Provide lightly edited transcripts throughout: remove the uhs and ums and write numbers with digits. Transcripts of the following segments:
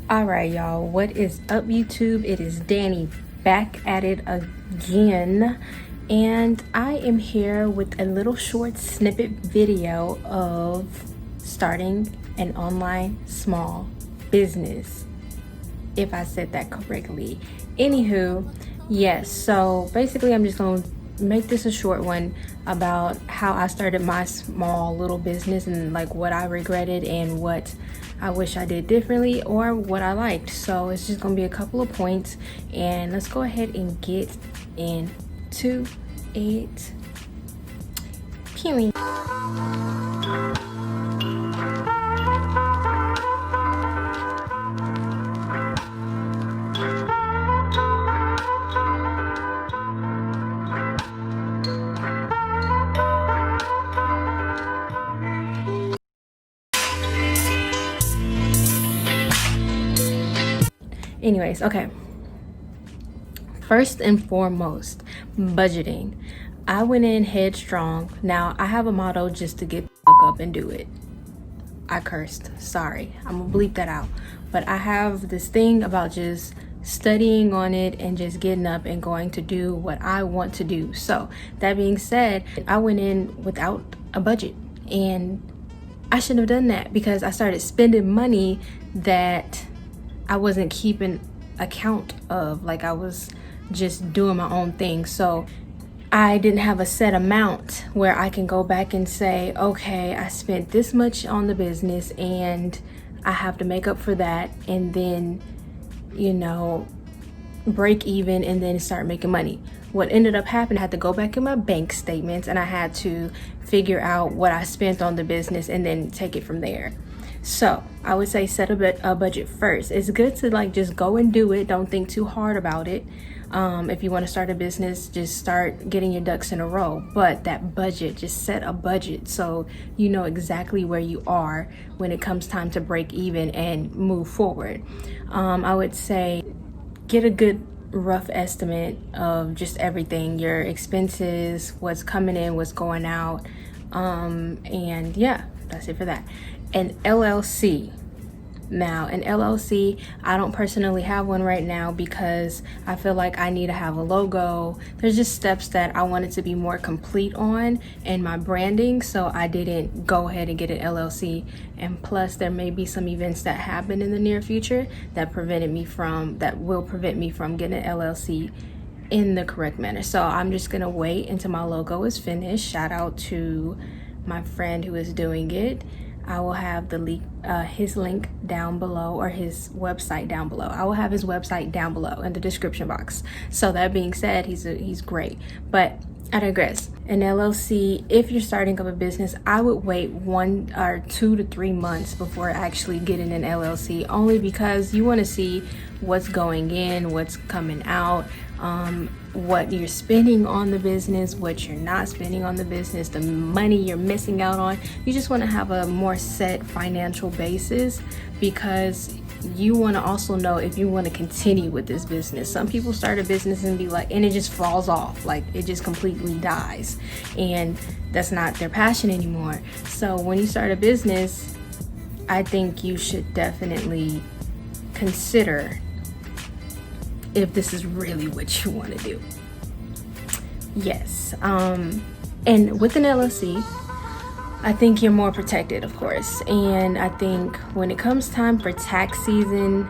All right, y'all, what is up, YouTube? It is Danny back at it again, and I am here with a little short snippet video of starting an online small business, if I said that correctly. Anywho, yes, so basically I'm just going to make this a short one about how I started my small little business and like what I regretted and what I wish I did differently or what I liked. So it's just gonna be a couple of points, and let's go ahead and get into it. Period. Anyways, okay. First and foremost, budgeting. I went in headstrong. Now, I have a motto just to get the fuck up and do it. I cursed. Sorry. I'm gonna bleep that out. But I have this thing about just studying on it and just getting up and going to do what I want to do. So, that being said, I went in without a budget. And I shouldn't have done that because I started spending money that I wasn't keeping account of. Like, I was just doing my own thing. So I didn't have a set amount where I can go back and say, okay, I spent this much on the business and I have to make up for that, and then, you know, break even and then start making money. What ended up happening, I had to go back in my bank statements and I had to figure out what I spent on the business and then take it from there. So I would say set a budget first. It's good to like just go and do it. Don't think too hard about it. If you want to start a business, just start getting your ducks in a row. But that budget, just set a budget so you know exactly where you are when it comes time to break even and move forward. I would say get a good rough estimate of just everything, your expenses, what's coming in, what's going out. And yeah, that's it for that. An LLC. Now, an LLC, I don't personally have one right now because I feel like I need to have a logo. There's just steps that I wanted to be more complete on in my branding, so I didn't go ahead and get an LLC. And plus, there may be some events that happen in the near future that will prevent me from getting an LLC in the correct manner. So I'm just gonna wait until my logo is finished. Shout out to my friend who is doing it. I will have his link down below, or his website down below. I will have his website down below in the description box. So that being said, he's great. But I digress. An LLC, if you're starting up a business, I would wait 1 or 2 to 3 months before actually getting an LLC, only because you want to see what's going in, what's coming out, what you're spending on the business, what you're not spending on the business, the money you're missing out on. You just want to have a more set financial basis, because you want to also know if you want to continue with this business. Some people start a business and be like, and it just falls off, like it just completely dies, and that's not their passion anymore. So when you start a business, I think you should definitely consider if this is really what you want to do. Yes. And with an LLC, I think you're more protected, of course. And I think when it comes time for tax season,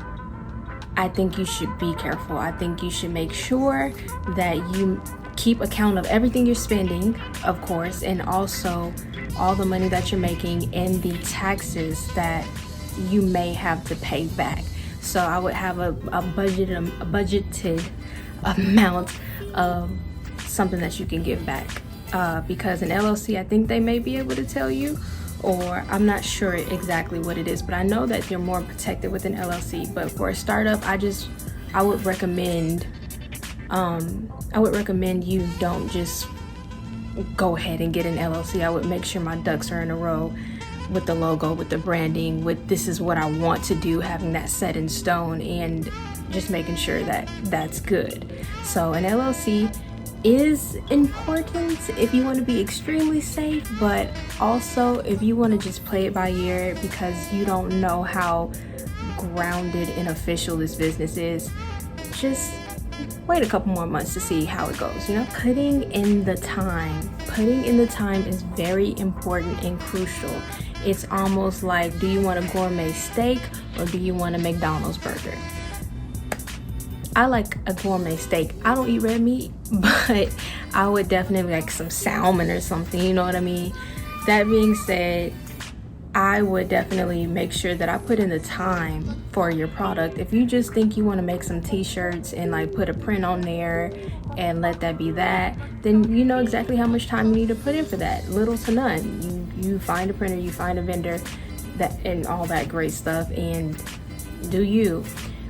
I think you should be careful. I think you should make sure that you keep account of everything you're spending, of course, and also all the money that you're making and the taxes that you may have to pay back. So I would have a budgeted amount of something that you can give back. Because an LLC, I think they may be able to tell you, or I'm not sure exactly what it is, but I know that you're more protected with an LLC. But for a startup, I would recommend you don't just go ahead and get an LLC. I would make sure my ducks are in a row with the logo, with the branding, with this is what I want to do, having that set in stone, and just making sure that that's good. So an LLC is important if you want to be extremely safe, but also if you want to just play it by ear because you don't know how grounded and official this business is, just wait a couple more months to see how it goes. You know, putting in the time is very important and crucial. It's almost like, do you want a gourmet steak or do you want a McDonald's burger? I like a gourmet steak. I don't eat red meat, but I would definitely like some salmon or something, you know what I mean? That being said, I would definitely make sure that I put in the time for your product. If you just think you want to make some t-shirts and like put a print on there and let that be that, then you know exactly how much time you need to put in for that. Little to none. You find a printer, you find a vendor, that and all that great stuff, and do you.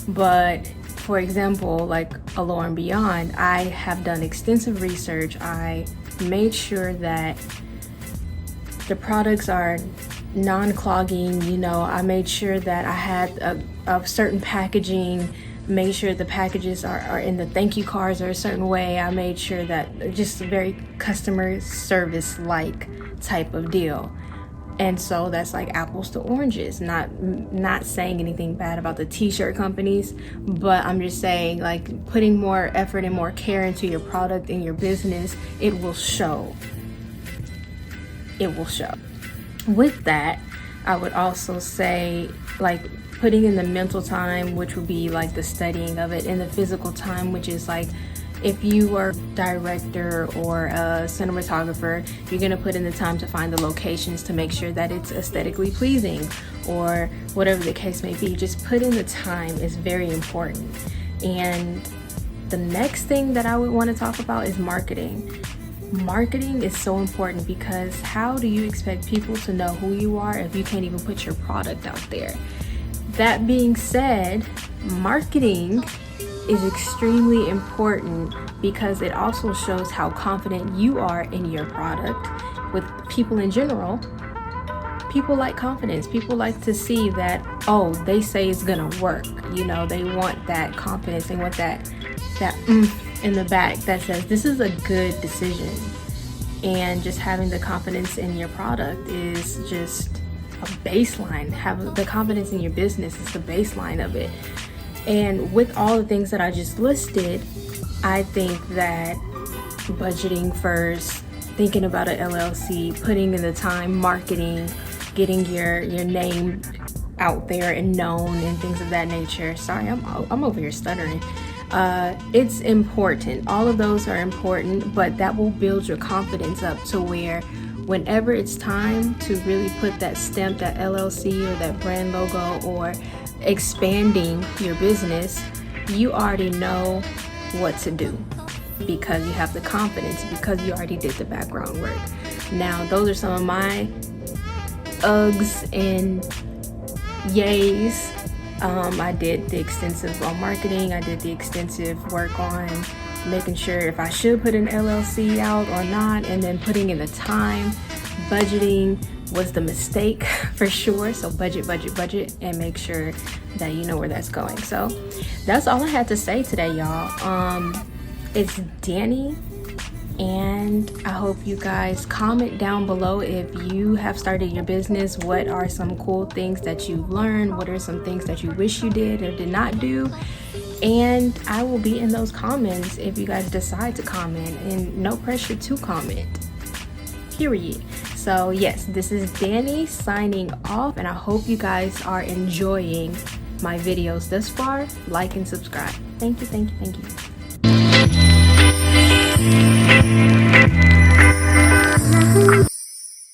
But for example, like Allure and Beyond, I have done extensive research. I made sure that the products are non-clogging, you know. I made sure that I had a certain packaging, made sure the packages are in the thank you cards are a certain way. I made sure that just a very customer service like type of deal. And so that's like apples to oranges. Not saying anything bad about the t-shirt companies, but I'm just saying, like, putting more effort and more care into your product and your business, it will show. It will show. With that, I would also say, like, putting in the mental time, which would be like the studying of it, and the physical time, which is like, if you are a director or a cinematographer, you're gonna put in the time to find the locations to make sure that it's aesthetically pleasing, or whatever the case may be. Just put in the time is very important. And the next thing that I would want to talk about is marketing. Marketing is so important, because how do you expect people to know who you are if you can't even put your product out there? That being said, marketing is extremely important because it also shows how confident you are in your product. With people in general, people like confidence. People like to see that, oh, they say it's gonna work. You know, they want that confidence. They want that in the back that says this is a good decision. And just having the confidence in your product is just a baseline. Have the confidence in your business is the baseline of it. And with all the things that I just listed, I think that budgeting first, thinking about an LLC, putting in the time, marketing, getting your name out there and known and things of that nature. Sorry, I'm over here stuttering. It's important. All of those are important, but that will build your confidence up to where whenever it's time to really put that stamp, that LLC or that brand logo, or expanding your business, you already know what to do because you have the confidence, because you already did the background work. Now, those are some of my ughs and yays. I did the extensive on marketing. I did the extensive work on making sure if I should put an LLC out or not, and then putting in the time. Budgeting was the mistake for sure. So budget, and make sure that you know where that's going. So that's all I had to say today, y'all. It's Danny, and I hope you guys comment down below if you have started your business. What are some cool things that you've learned? What are some things that you wish you did or did not do? And I will be in those comments if you guys decide to comment, and no pressure to comment, period. So yes, this is Danny signing off, and I hope you guys are enjoying my videos thus far. Like and subscribe. Thank you.